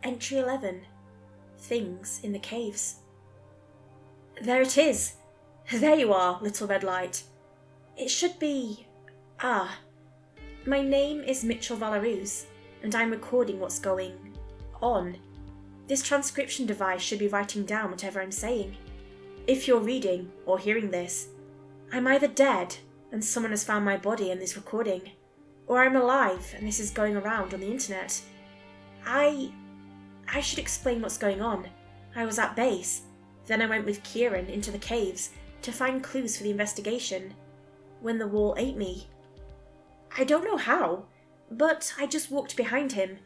Entry 11. Things in the caves. There it is! There you are, little red light. It should be... My name is Valaruz, and I'm recording what's going on. This transcription device should be writing down whatever I'm saying. If you're reading or hearing this, I'm either dead and someone has found my body in this recording, or I'm alive and this is going around on the internet. I should explain what's going on. I was at base, then I went with Kieran into the caves to find clues for the investigation, when the wall ate me. I don't know how, but I just walked behind him,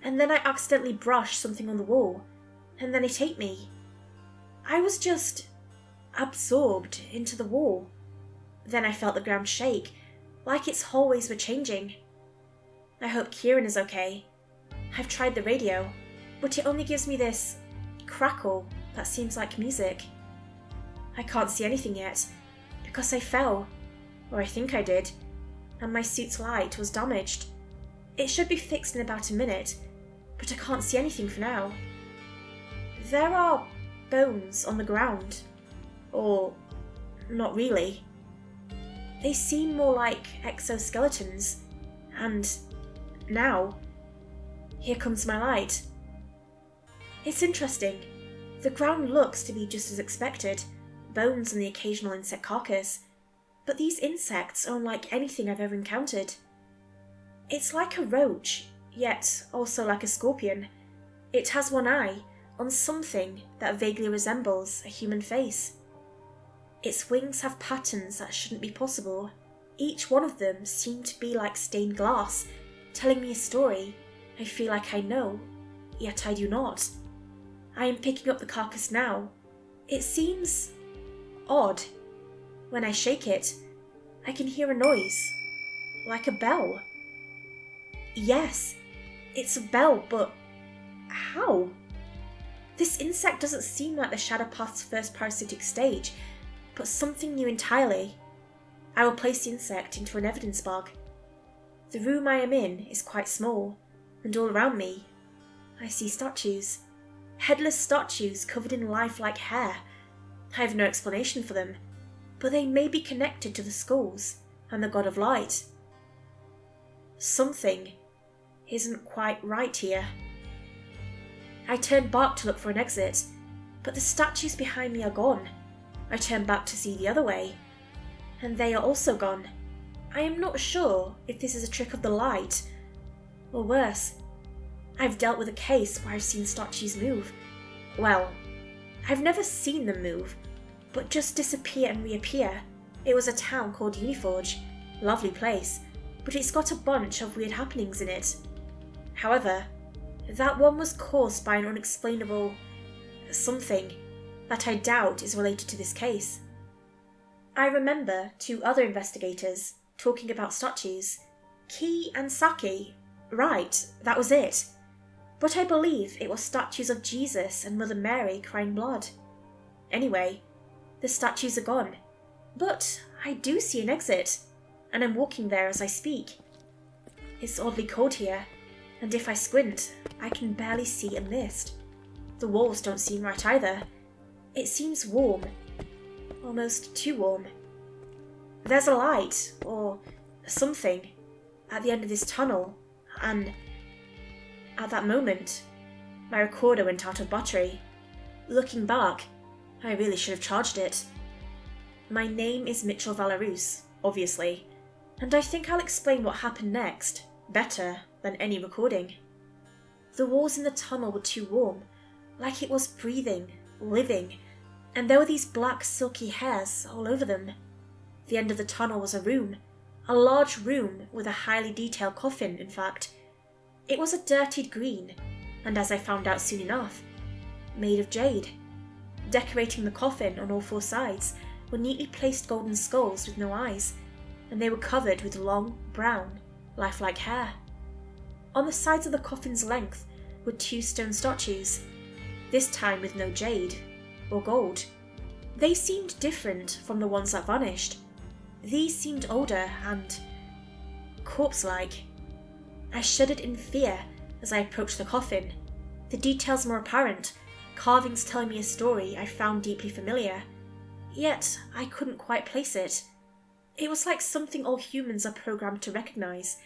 and then I accidentally brushed something on the wall, and then it ate me. I was just absorbed into the wall. Then I felt the ground shake, like its hallways were changing. I hope Kieran is okay. I've tried the radio, but it only gives me this crackle that seems like music. I can't see anything yet, because I fell, or I think I did, and my suit's light was damaged. It should be fixed in about a minute, but I can't see anything for now. There are bones on the ground. Or not really. They seem more like exoskeletons, and now, here comes my light. It's interesting. The ground looks to be just as expected, bones and the occasional insect carcass, but these insects are unlike anything I've ever encountered. It's like a roach, yet also like a scorpion. It has one eye on something that vaguely resembles a human face. Its wings have patterns that shouldn't be possible. Each one of them seemed to be like stained glass, telling me a story I feel like I know, yet I do not. I am picking up the carcass now. It seems odd. When I shake it, I can hear a noise, like a bell. Yes, it's a bell, but how? This insect doesn't seem like the Shadowpath's first parasitic stage, but something new entirely. I will place the insect into an evidence bag. The room I am in is quite small, and all around me, I see statues. Headless statues covered in lifelike hair. I have no explanation for them, but they may be connected to the skulls and the god of light. Something isn't quite right here. I turn back to look for an exit, but the statues behind me are gone. I turn back to see the other way, and they are also gone. I am not sure if this is a trick of the light, or worse. I've dealt with a case where I've seen statues move. Well, I've never seen them move, but just disappear and reappear. It was a town called Uniforge. Lovely place, but it's got a bunch of weird happenings in it. However, that one was caused by an unexplainable something that I doubt is related to this case. I remember 2 other investigators talking about statues. Ki and Saki. Right, that was it. But I believe it was statues of Jesus and Mother Mary crying blood. Anyway, the statues are gone. But I do see an exit, and I'm walking there as I speak. It's oddly cold here, and if I squint, I can barely see a mist. The walls don't seem right either. It seems warm. Almost too warm. There's a light, or something, at the end of this tunnel, and at that moment, my recorder went out of battery. Looking back, I really should have charged it. My name is Valaruz, obviously, and I think I'll explain what happened next better than any recording. The walls in the tunnel were too warm, like it was breathing, living, and there were these black silky hairs all over them. The end of the tunnel was a room, a large room with a highly detailed coffin, in fact. It was a dirtied green, and as I found out soon enough, made of jade. Decorating the coffin on all 4 sides were neatly placed golden skulls with no eyes, and they were covered with long, brown, lifelike hair. On the sides of the coffin's length were 2 stone statues, this time with no jade or gold. They seemed different from the ones that vanished. These seemed older and corpse-like. I shuddered in fear as I approached the coffin. The details more apparent, carvings telling me a story I found deeply familiar, yet I couldn't quite place it. It was like something all humans are programmed to recognize,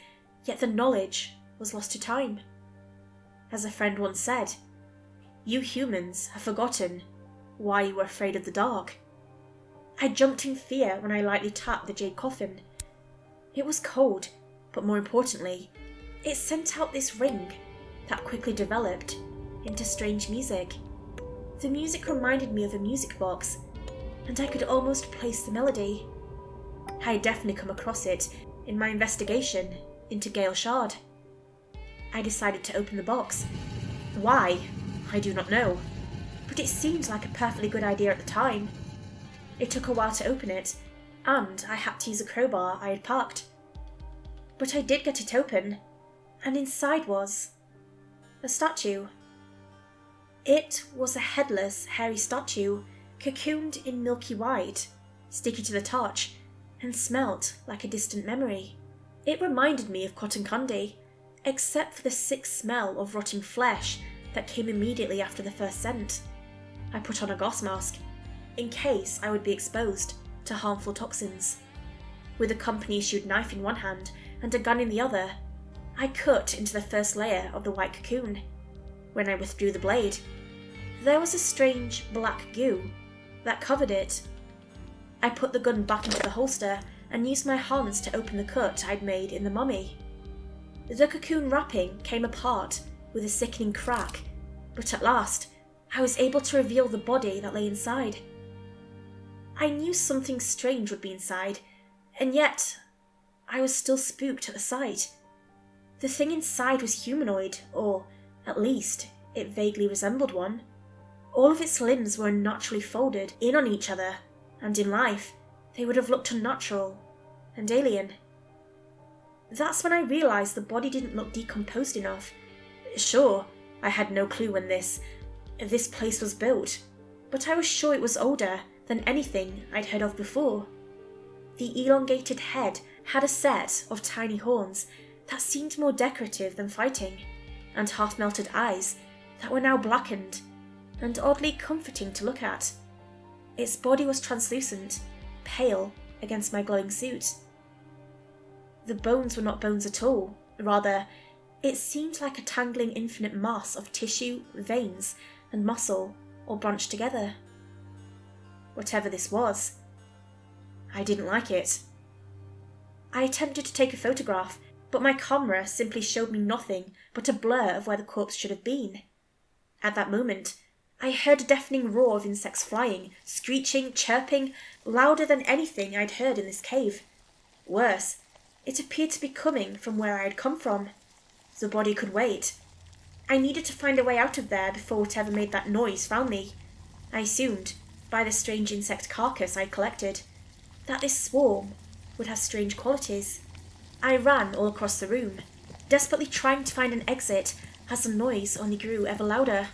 yet the knowledge was lost to time. As a friend once said, "You humans have forgotten why you were afraid of the dark." I jumped in fear when I lightly tapped the jade coffin. It was cold, but more importantly, it sent out this ring that quickly developed into strange music. The music reminded me of a music box, and I could almost place the melody. I had definitely come across it in my investigation into Gale Shard. I decided to open the box. Why? I do not know, but it seemed like a perfectly good idea at the time. It took a while to open it, and I had to use a crowbar I had parked. But I did get it open, and inside was a statue. It was a headless, hairy statue, cocooned in milky white, sticky to the touch, and smelt like a distant memory. It reminded me of cotton candy, except for the sick smell of rotting flesh that came immediately after the first scent. I put on a gas mask, in case I would be exposed to harmful toxins. With a company-issued knife in one hand and a gun in the other, I cut into the first layer of the white cocoon. When I withdrew the blade, there was a strange black goo that covered it. I put the gun back into the holster and used my hands to open the cut I'd made in the mummy. The cocoon wrapping came apart with a sickening crack, but at last I was able to reveal the body that lay inside. I knew something strange would be inside, and yet I was still spooked at the sight. The thing inside was humanoid, or at least it vaguely resembled one. All of its limbs were unnaturally folded in on each other, and in life they would have looked unnatural and alien. That's when I realised the body didn't look decomposed enough. Sure, I had no clue when this place was built, but I was sure it was older than anything I'd heard of before. The elongated head had a set of tiny horns that seemed more decorative than fighting, and half-melted eyes that were now blackened and oddly comforting to look at. Its body was translucent, pale against my glowing suit. The bones were not bones at all, rather, it seemed like a tangling infinite mass of tissue, veins, and muscle all bunched together. Whatever this was, I didn't like it. I attempted to take a photograph, but my camera simply showed me nothing but a blur of where the corpse should have been. At that moment, I heard a deafening roar of insects flying, screeching, chirping, louder than anything I'd heard in this cave. Worse, it appeared to be coming from where I had come from. The body could wait. I needed to find a way out of there before whatever made that noise found me. I assumed, by the strange insect carcass I'd collected, that this swarm would have strange qualities. I ran all across the room, desperately trying to find an exit as the noise only grew ever louder.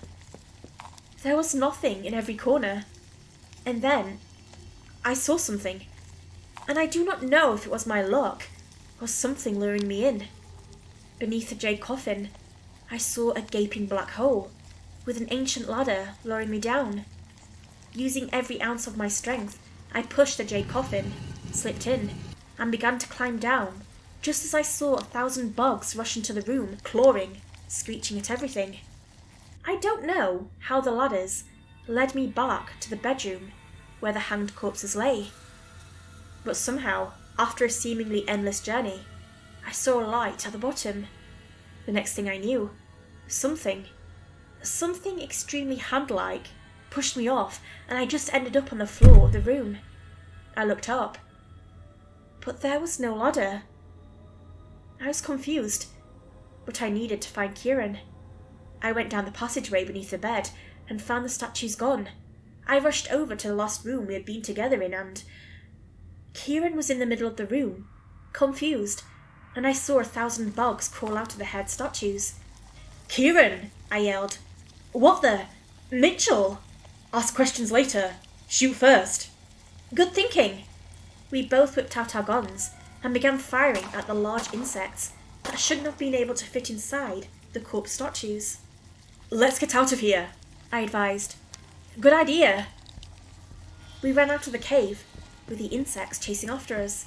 There was nothing in every corner. And then I saw something, and I do not know if it was my luck or something luring me in. Beneath the jade coffin, I saw a gaping black hole, with an ancient ladder luring me down. Using every ounce of my strength, I pushed the jade coffin, slipped in, and began to climb down, just as I saw 1,000 bugs rush into the room, clawing, screeching at everything. I don't know how the ladders led me back to the bedroom where the hanged corpses lay, but somehow, after a seemingly endless journey, I saw a light at the bottom. The next thing I knew, something extremely hand-like, pushed me off, and I just ended up on the floor of the room. I looked up, but there was no ladder. I was confused, but I needed to find Kieran. I went down the passageway beneath the bed and found the statues gone. I rushed over to the last room we had been together in, and Kieran was in the middle of the room, confused, and I saw 1,000 bugs crawl out of the head statues. "Kieran!" I yelled. "What the? Mitchell! Ask questions later. Shoot first." "Good thinking." We both whipped out our guns and began firing at the large insects that shouldn't have been able to fit inside the corpse statues. Let's get out of here, I advised. Good idea. We ran out of the cave, with the insects chasing after us.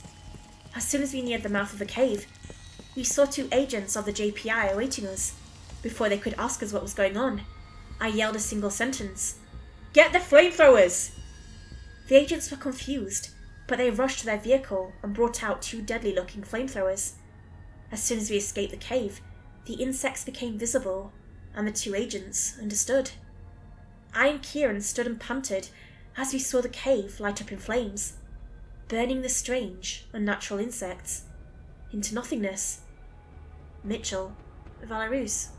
As soon as we neared the mouth of the cave, we saw 2 agents of the JPI awaiting us. Before they could ask us what was going on, I yelled a single sentence. Get the flamethrowers! The agents were confused, but they rushed to their vehicle and brought out 2 deadly-looking flamethrowers. As soon as we escaped the cave, the insects became visible, and the 2 agents understood. I and Kieran stood and panted as we saw the cave light up in flames, burning the strange, unnatural insects into nothingness. Mitchell, Valaruz.